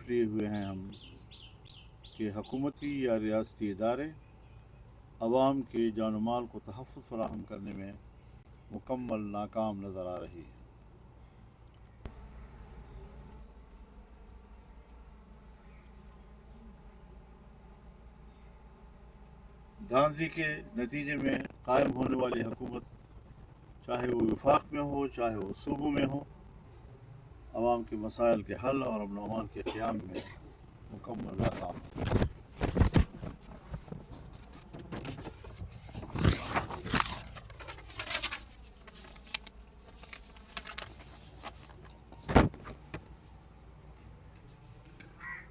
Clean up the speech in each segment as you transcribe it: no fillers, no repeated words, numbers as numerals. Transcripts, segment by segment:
لیے ہوئے ہیں ہم کہ حکومتی یا ریاستی ادارے عوام کے جان و مال کو تحفظ فراہم کرنے میں مکمل ناکام نظر آ رہی ہے۔ دھاندلی کے نتیجے میں قائم ہونے والی حکومت، چاہے وہ وفاق میں ہو چاہے وہ صوبوں میں ہو، عوام کے مسائل کے حل اور امن و امان کے قیام میں مکمل ناکام ہے۔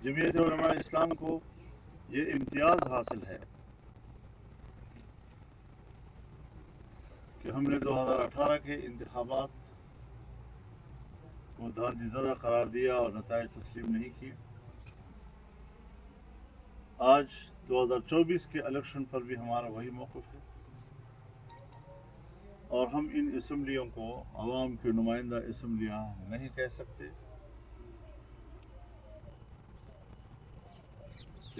جمعیت علماء اسلام کو یہ امتیاز حاصل ہے کہ ہم نے 2018 کے انتخابات کو دھاندلی زدہ قرار دیا اور نتائج تسلیم نہیں کیے۔ آج 2024 کے الیکشن پر بھی ہمارا وہی موقف ہے، اور ہم ان اسمبلیوں کو عوام کی نمائندہ اسمبلیاں نہیں کہہ سکتے۔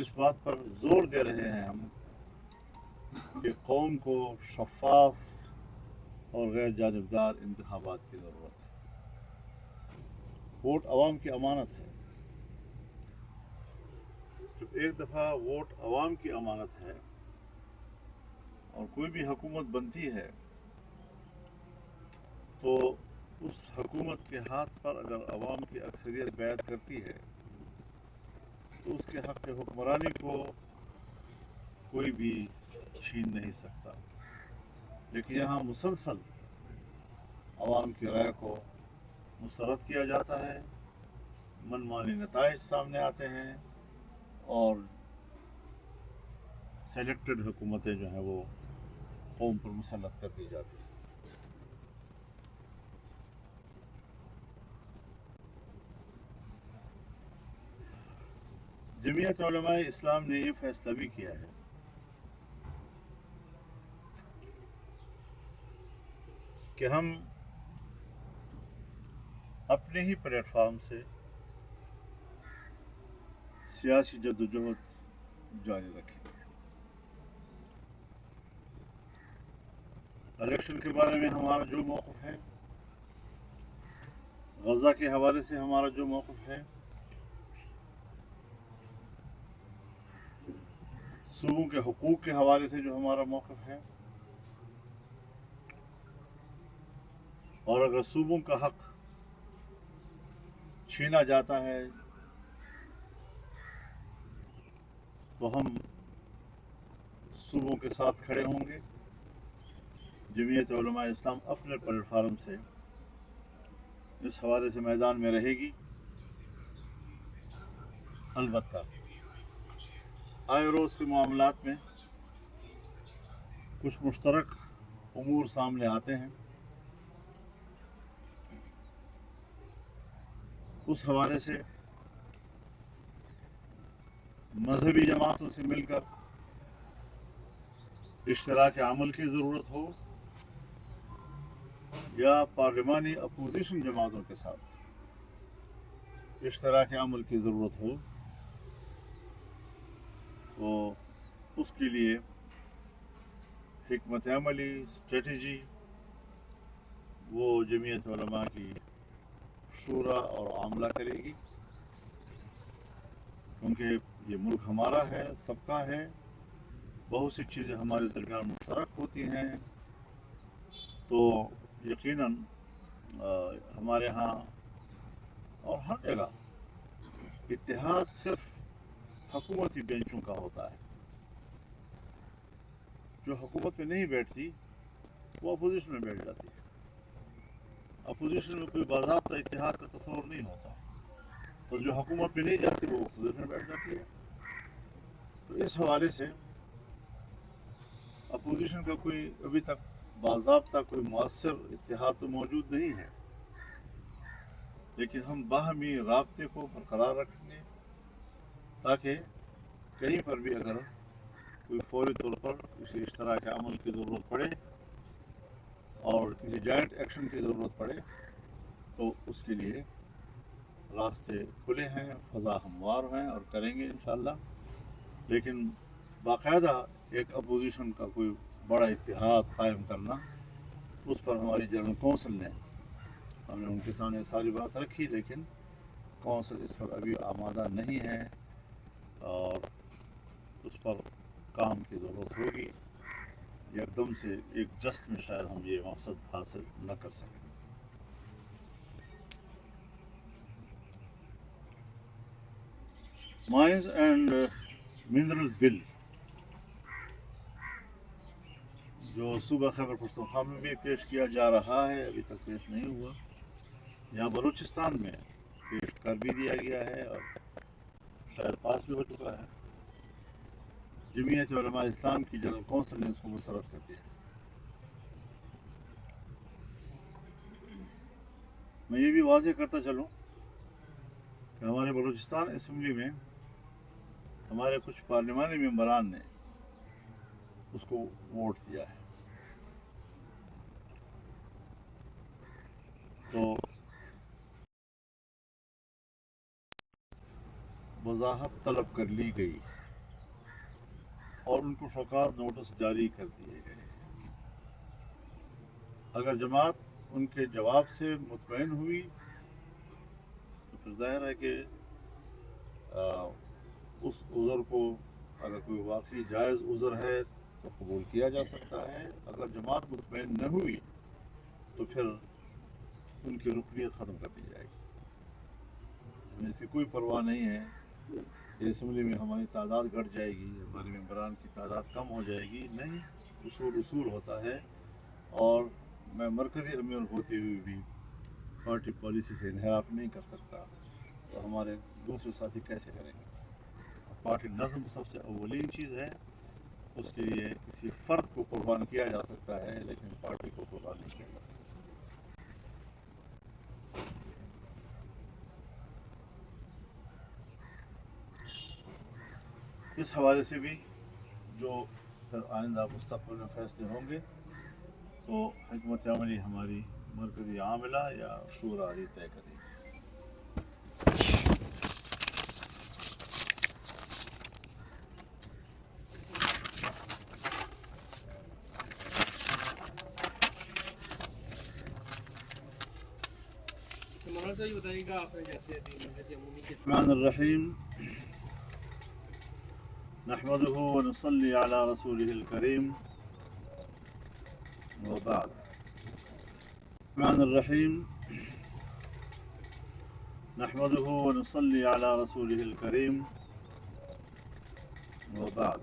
اس بات پر زور دے رہے ہیں ہم کہ قوم کو شفاف اور غیر جانبدار انتخابات کی ضرورت ہے۔ ووٹ عوام کی امانت ہے۔ جب ایک دفعہ ووٹ عوام کی امانت ہے اور کوئی بھی حکومت بنتی ہے تو اس حکومت کے ہاتھ پر اگر عوام کی اکثریت بیعت کرتی ہے تو اس کے حق حکمرانی کو کوئی بھی چھین نہیں سکتا۔ لیکن یہاں مسلسل عوام کی رائے کو مسترد کیا جاتا ہے، من مانی نتائج سامنے آتے ہیں اور سلیکٹڈ حکومتیں جو ہیں وہ قوم پر مسلط کر دی جاتی ہیں۔ جمعیت علماء اسلام نے یہ فیصلہ بھی کیا ہے کہ ہم اپنے ہی پلیٹ فارم سے سیاسی جدوجہد جاری رکھیں گے۔ الیکشن کے بارے میں ہمارا جو موقف ہے، غزہ کے حوالے سے ہمارا جو موقف ہے، صوبوں کے حقوق کے حوالے سے جو ہمارا موقف ہے، اور اگر صوبوں کا حق چھینا جاتا ہے تو ہم صوبوں کے ساتھ کھڑے ہوں گے۔ جمعیت علماء اسلام اپنے پلیٹ فارم سے اس حوالے سے میدان میں رہے گی۔ البتہ آئے روز کے معاملات میں کچھ مشترک امور سامنے آتے ہیں، اس حوالے سے مذہبی جماعتوں سے مل کر اشتراک عمل کی ضرورت ہو یا پارلیمانی اپوزیشن جماعتوں کے ساتھ اشتراک عمل کی ضرورت ہو، تو اس کے لیے حکمت عملی اسٹریٹجی وہ جمعیت علماء کی شورا اور عاملہ کرے گی، کیونکہ یہ ملک ہمارا ہے، سب کا ہے، بہت سی چیزیں ہمارے درمیان مشترک ہوتی ہیں، تو یقیناً ہمارے ہاں اور ہر جگہ اتحاد صرف حکومتی بینچوں کا ہوتا ہے۔ جو حکومت میں نہیں بیٹھتی وہ اپوزیشن میں بیٹھ جاتی ہے۔ اپوزیشن میں کوئی باضابطہ اتحاد کا تصور نہیں ہوتا، اور جو حکومت میں نہیں جاتی وہ اپوزیشن میں بیٹھ جاتی ہے۔ تو اس حوالے سے اپوزیشن کا کوئی ابھی تک باضابطہ کوئی مؤثر اتحاد تو موجود نہیں ہے، لیکن ہم باہمی رابطے کو برقرار رکھیں گے تاکہ کہیں پر بھی اگر کوئی فوری طور پر کسی اشتراک عمل کی ضرورت پڑے اور کسی جوائنٹ ایکشن کی ضرورت پڑے تو اس کے لیے راستے کھلے ہیں، فضا ہموار ہیں اور کریں گے انشاءاللہ، لیکن باقاعدہ ایک اپوزیشن کا کوئی بڑا اتحاد قائم کرنا، اس پر ہماری جنرل کونسل نے، ہم نے ان کے سامنے ساری بات رکھی، لیکن کونسل اس پر ابھی آمادہ نہیں ہے اور اس پر کام کی ضرورت ہوگی۔ ایک دم سے ایک جست میں شاید ہم یہ مقصد حاصل نہ کر سکیں۔ مائنز اینڈ منرلز بل جو صوبہ خیبر پختونخوا میں بھی پیش کیا جا رہا ہے، ابھی تک پیش نہیں ہوا، یہاں بلوچستان میں پیش کر بھی دیا گیا ہے اور شاید پاس بھی ہو چکا ہے۔ جمعیت علماء اسلام کی جنرل کونسل نے اس کو مسترد کر دیا۔ میں یہ بھی واضح کرتا چلوں کہ ہمارے بلوچستان اسمبلی میں ہمارے کچھ پارلیمانی ممبران نے اس کو ووٹ دیا ہے، تو وضاحت طلب کر لی گئی اور ان کو شوکاز نوٹس جاری کر دیے گئے۔ اگر جماعت ان کے جواب سے مطمئن ہوئی تو پھر ظاہر ہے کہ اس عذر کو، اگر کوئی واقعی جائز عذر ہے تو قبول کیا جا سکتا ہے۔ اگر جماعت مطمئن نہ ہوئی تو پھر ان کی رکنیت ختم کر دی جائے گی۔ ہمیں اس کی کوئی پرواہ نہیں ہے کہ اسمبلی میں ہماری تعداد گھٹ جائے گی، ہمارے ممبران کی تعداد کم ہو جائے گی، نہیں، اصول ہوتا ہے، اور میں مرکزی امیر ہوتے ہوئے بھی پارٹی پالیسی سے انحراف نہیں کر سکتا، تو ہمارے دوسرے ساتھی کیسے کریں گے؟ پارٹی نظم سب سے اولین چیز ہے، اس کے لیے کسی فرد کو قربان کیا جا سکتا ہے لیکن پارٹی کو قربان نہیں کیا جا سکتا۔ اس حوالے سے بھی جو پھر آئندہ مستقبل میں فیصلے ہوں گے تو حکمت عملی ہماری مرکزی عاملہ یا شورا یہ طے کرے گی۔ الرحمن الرحیم، نحمده ونصلي على رسوله الكريم وبعد۔ الرحمن الرحیم، نحمده ونصلي على رسوله الكريم وبعد۔